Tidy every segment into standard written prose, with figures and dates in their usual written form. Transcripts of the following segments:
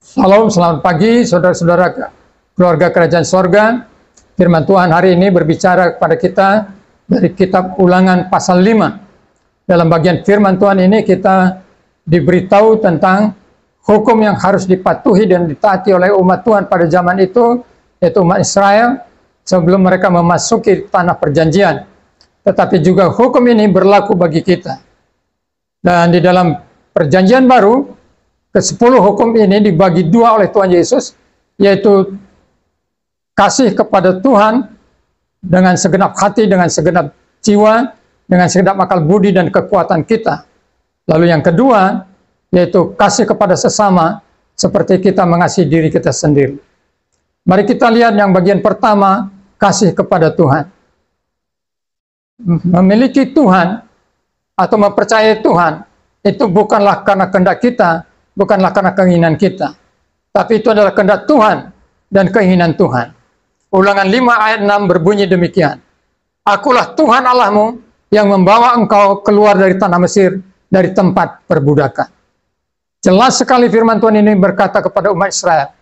Shalom, selamat pagi saudara-saudara keluarga kerajaan sorga. Firman Tuhan hari ini berbicara kepada kita dari kitab Ulangan pasal 5. Dalam bagian firman Tuhan ini kita diberitahu tentang hukum yang harus dipatuhi dan ditaati oleh umat Tuhan pada zaman itu, yaitu umat Israel, sebelum mereka memasuki tanah perjanjian. Tetapi juga hukum ini berlaku bagi kita. Dan di dalam perjanjian baru, ke-10 hukum ini dibagi dua oleh Tuhan Yesus, yaitu kasih kepada Tuhan dengan segenap hati, dengan segenap jiwa, dengan segenap akal budi dan kekuatan kita. Lalu yang kedua, yaitu kasih kepada sesama, seperti kita mengasihi diri kita sendiri. Mari kita lihat yang bagian pertama, kasih kepada Tuhan. Memiliki Tuhan atau mempercayai Tuhan, itu bukanlah karena kehendak kita, bukanlah karena keinginan kita, tapi itu adalah kehendak Tuhan dan keinginan Tuhan. Ulangan 5 ayat 6 berbunyi demikian. Akulah Tuhan Allahmu yang membawa engkau keluar dari tanah Mesir, dari tempat perbudakan. Jelas sekali firman Tuhan ini berkata kepada umat Israel,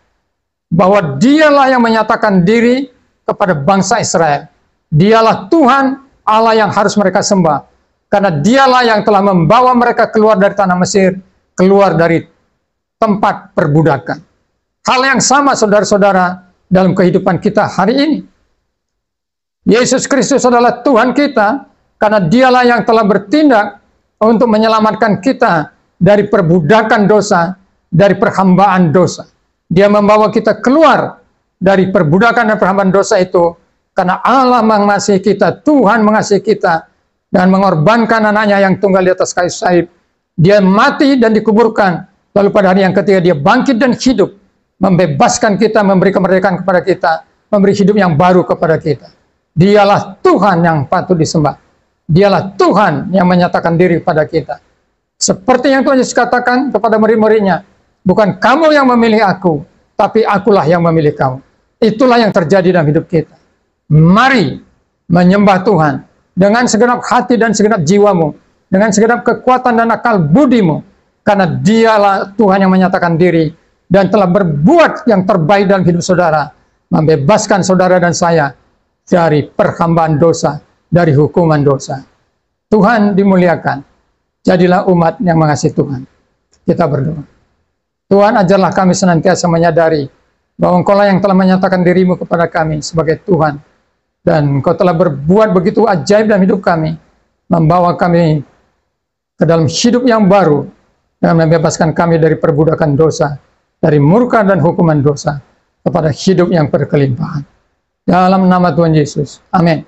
bahwa dialah yang menyatakan diri kepada bangsa Israel. Dialah Tuhan Allah yang harus mereka sembah. Karena dialah yang telah membawa mereka keluar dari tanah Mesir, keluar dari tempat perbudakan. Hal yang sama saudara-saudara dalam kehidupan kita hari ini. Yesus Kristus adalah Tuhan kita karena dialah yang telah bertindak untuk menyelamatkan kita dari perbudakan dosa, dari perhambaan dosa. Dia membawa kita keluar dari perbudakan dan perhambaan dosa itu karena Allah mengasihi kita, Tuhan mengasihi kita dan mengorbankan anaknya yang tunggal di atas kayu salib. Dia mati dan dikuburkan. Lalu pada hari yang ketiga dia bangkit dan hidup, membebaskan kita, memberi kemerdekaan kepada kita, memberi hidup yang baru kepada kita. Dialah Tuhan yang patut disembah. Dialah Tuhan yang menyatakan diri kepada kita. Seperti yang Tuhan Yesus katakan kepada murid-muridnya, bukan kamu yang memilih aku, tapi akulah yang memilih kamu. Itulah yang terjadi dalam hidup kita. Mari menyembah Tuhan dengan segenap hati dan segenap jiwamu, dengan segenap kekuatan dan akal budimu, karena dialah Tuhan yang menyatakan diri dan telah berbuat yang terbaik dalam hidup saudara, membebaskan saudara dan saya dari perhambaan dosa, dari hukuman dosa. Tuhan dimuliakan. Jadilah umat yang mengasihi Tuhan. Kita berdoa. Tuhan, ajarlah kami senantiasa menyadari bahwa Engkau-lah yang telah menyatakan dirimu kepada kami sebagai Tuhan. Dan Engkau telah berbuat begitu ajaib dalam hidup kami, membawa kami ke dalam hidup yang baru, dan membebaskan kami dari perbudakan dosa, dari murka dan hukuman dosa, kepada hidup yang berkelimpahan. Dalam nama Tuhan Yesus. Amin.